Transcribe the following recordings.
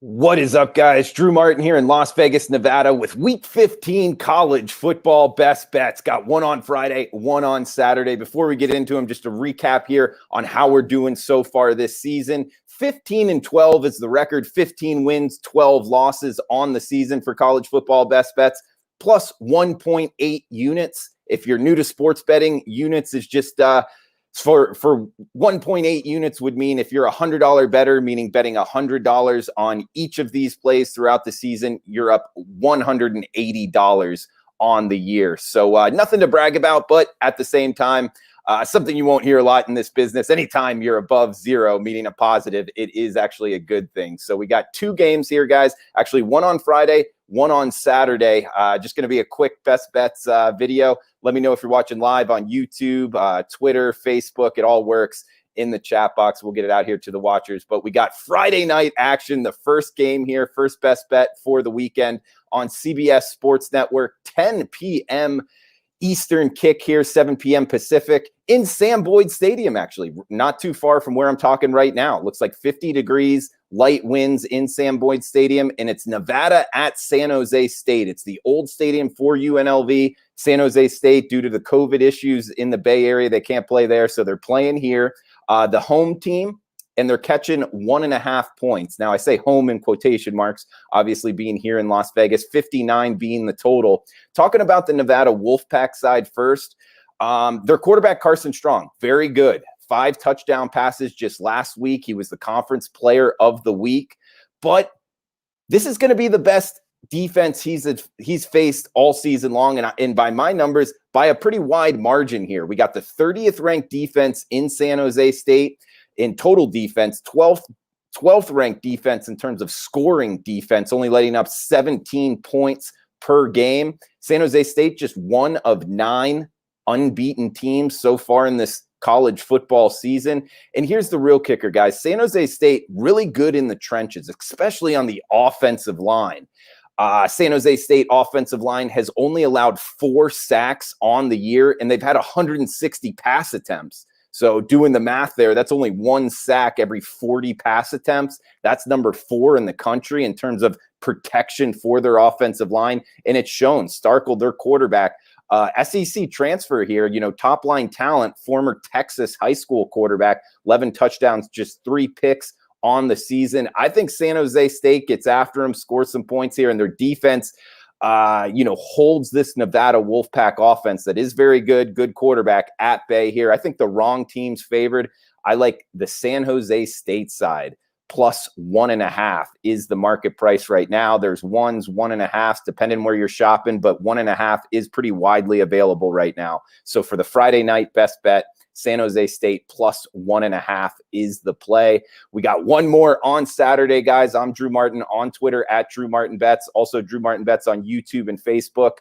What is up, guys? Drew Martin here in Las Vegas, Nevada with Week 15 college football best bets. Got one on Friday, one on Saturday. Before we get into them, just a recap here on how we're doing so far this season. 15-12 is the record. 15 wins, 12 losses on the season for college football best bets, plus 1.8 units. If you're new to sports betting, units is just for 1.8 units would mean if you're a $100 bettor, meaning betting $100 on each of these plays throughout the season, you're up $180 on the year. So nothing to brag about, but at the same time, something you won't hear a lot in this business. Anytime you're above zero, meaning a positive, it is actually a good thing. So we got two games here, guys. Actually, one on Friday, one on Saturday. Just going to be a quick best bets video. Let me know if you're watching live on YouTube, Twitter, Facebook. It all works in the chat box. We'll get it out here to the watchers. But we got Friday night action, the first game here, first best bet for the weekend on CBS Sports Network, 10 p.m. Eastern kick here, 7 p.m. Pacific in Sam Boyd Stadium, actually. Not too far from where I'm talking right now. It looks like 50 degrees, light winds in Sam Boyd Stadium, and it's Nevada at San Jose State. It's the old stadium for UNLV. San Jose State, due to the COVID issues in the Bay Area, they can't play there, so they're playing here. The home team, and they're catching 1.5 points. Now, I say home in quotation marks, obviously being here in Las Vegas, 59 being the total. Talking about the Nevada Wolfpack side first, their quarterback, Carson Strong, very good. 5 touchdown passes just last week. He was the conference player of the week. But this is going to be the best defense he's faced all season long. And by my numbers, by a pretty wide margin here. We got the 30th ranked defense in San Jose State in total defense, 12th ranked defense in terms of scoring defense, only letting up 17 points per game. San Jose State just one of 9 unbeaten teams so far in this college football season. And here's the real kicker, guys. San Jose State really good in the trenches, especially on the offensive line. San Jose State offensive line has only allowed 4 sacks on the year, and they've had 160 pass attempts. So doing the math there, that's only 1 sack every 40 pass attempts. That's number 4 in the country in terms of protection for their offensive line. And it's shown. Starkle, their quarterback, SEC transfer here, top line talent, former Texas high school quarterback, 11 touchdowns, just 3 picks on the season. I think San Jose State gets after him, scores some points here, and their defense holds this Nevada Wolfpack offense that is very good quarterback at bay here. I think the wrong team's favored. I like the San Jose State side. Plus 1.5 is the market price right now. There's 1s, 1.5s, depending where you're shopping, but 1.5 is pretty widely available right now. So for the Friday night best bet, San Jose State plus 1.5 is the play. We got one more on Saturday, guys. I'm Drew Martin on Twitter at Drew Martin Bets. Also Drew Martin Bets on YouTube and Facebook.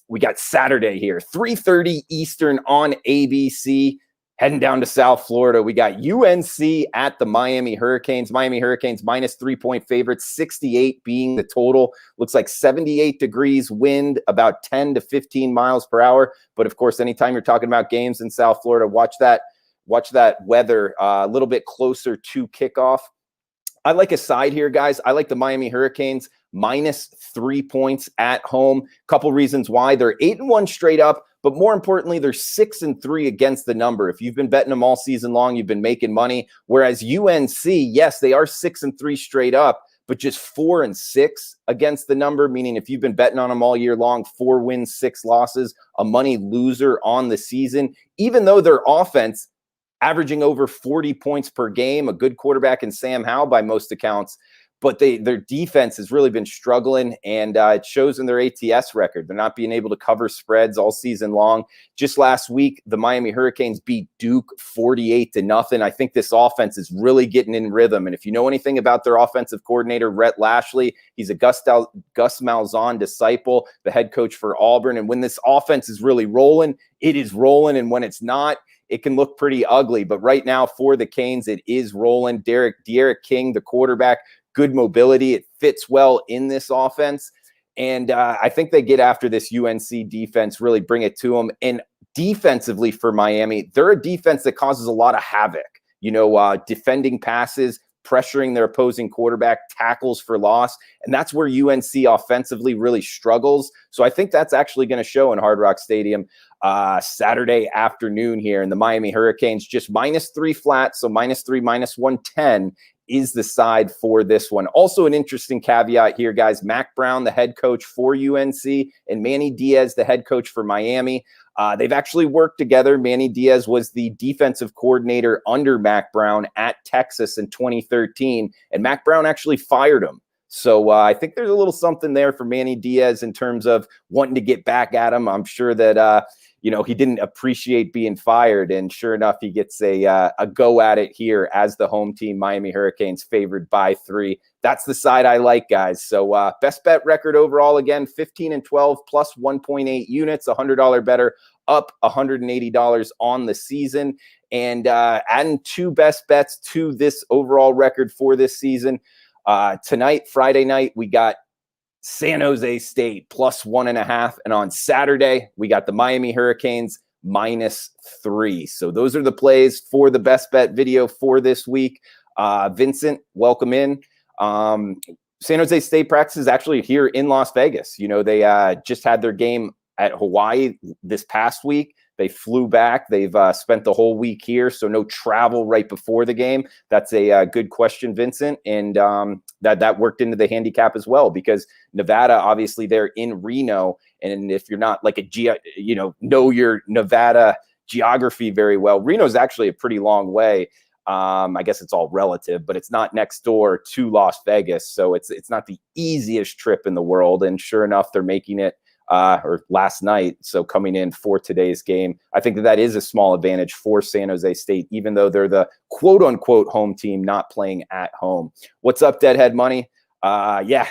We got Saturday here, 3:30 Eastern on ABC. Heading down to South Florida, we got UNC at the Miami Hurricanes. Miami Hurricanes minus 3-point favorites, 68 being the total. Looks like 78 degrees, wind about 10 to 15 miles per hour. But of course, anytime you're talking about games in South Florida, watch that weather a little bit closer to kickoff. I like a side here, guys. I like the Miami Hurricanes minus 3 points at home. Couple reasons why. They're 8-1 straight up, but more importantly, they're 6-3 against the number. If you've been betting them all season long, you've been making money. Whereas UNC, yes, they are 6-3 straight up, but just 4-6 against the number, meaning if you've been betting on them all year long, 4 wins, 6 losses, a money loser on the season, even though their offense averaging over 40 points per game, a good quarterback in Sam Howell by most accounts, but their defense has really been struggling, and it shows in their ATS record. They're not being able to cover spreads all season long. Just last week, the Miami Hurricanes beat Duke 48-0. I think this offense is really getting in rhythm, and if you know anything about their offensive coordinator, Rhett Lashley, he's a Gus Malzahn disciple, the head coach for Auburn, and when this offense is really rolling, it is rolling, and when it's not, it can look pretty ugly. But right now for the Canes, it is rolling. De'Aaron King, the quarterback, good mobility. It fits well in this offense. And I think they get after this UNC defense, really bring it to them. And defensively for Miami, they're a defense that causes a lot of havoc. Defending passes, pressuring their opposing quarterback, tackles for loss. And that's where UNC offensively really struggles. So I think that's actually going to show in Hard Rock Stadium Saturday afternoon here. And the Miami Hurricanes just -3 flat. So -3, -110 is the side for this one. Also an interesting caveat here, guys. Mac Brown, the head coach for UNC, and Manny Diaz, the head coach for Miami. They've actually worked together. Manny Diaz was the defensive coordinator under Mac Brown at Texas in 2013, and Mac Brown actually fired him. So I think there's a little something there for Manny Diaz in terms of wanting to get back at him. I'm sure that he didn't appreciate being fired, and sure enough, he gets a go at it here as the home team. Miami Hurricanes favored by 3. That's the side I like, guys. So best bet record overall, again, 15-12 plus 1.8 units, $100 better, up $180 on the season. And adding 2 best bets to this overall record for this season. Tonight, Friday night, we got San Jose State plus 1.5. And on Saturday, we got the Miami Hurricanes -3. So those are the plays for the best bet video for this week. Vincent, welcome in. San Jose State practices actually here in Las Vegas. They just had their game at Hawaii this past week. They flew back. They've spent the whole week here, so no travel right before the game. That's a good question, Vincent, and that worked into the handicap as well, because Nevada, obviously, they're in Reno, and if you're not like know your Nevada geography very well, Reno's actually a pretty long way. I guess it's all relative, but it's not next door to Las Vegas, so it's not the easiest trip in the world. And sure enough, they're making it. Or last night, so coming in for today's game. I think that is a small advantage for San Jose State, even though they're the quote-unquote home team not playing at home. What's up, Deadhead Money? Yeah,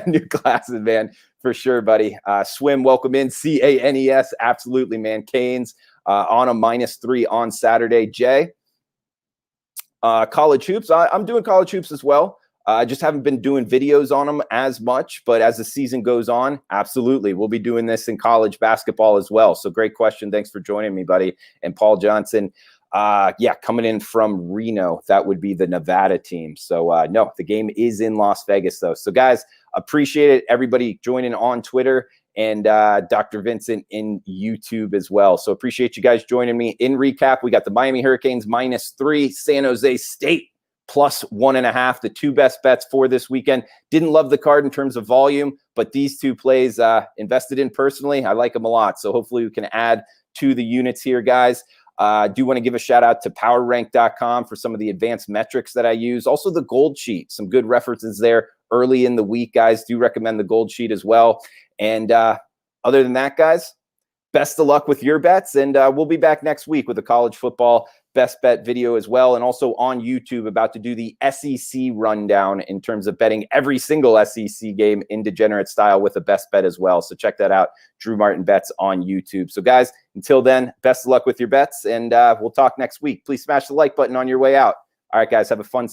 new glasses, man, for sure, buddy. Swim, welcome in. CANES, absolutely, man. Canes on a -3 on Saturday. Jay, college hoops. I'm doing college hoops as well. I just haven't been doing videos on them as much, but as the season goes on, absolutely. We'll be doing this in college basketball as well. So great question. Thanks for joining me, buddy. And Paul Johnson, coming in from Reno. That would be the Nevada team. So no, the game is in Las Vegas though. So guys, appreciate it. Everybody joining on Twitter and Dr. Vincent in YouTube as well. So appreciate you guys joining me. In recap, we got the Miami Hurricanes -3, San Jose State plus 1.5, the 2 best bets for this weekend. Didn't love the card in terms of volume, but these 2 plays invested in personally, I like them a lot. So hopefully we can add to the units here, guys. I do want to give a shout out to powerrank.com for some of the advanced metrics that I use. Also the gold sheet, some good references there early in the week, guys. Do recommend the gold sheet as well. And other than that, guys, best of luck with your bets. And we'll be back next week with a college football best bet video as well, and also on YouTube, about to do the SEC rundown in terms of betting every single SEC game in degenerate style with a best bet as well. So check that out, Drew Martin Bets on YouTube. So guys, until then, best of luck with your bets, and we'll talk next week. Please smash the like button on your way out. All right, guys, have a fun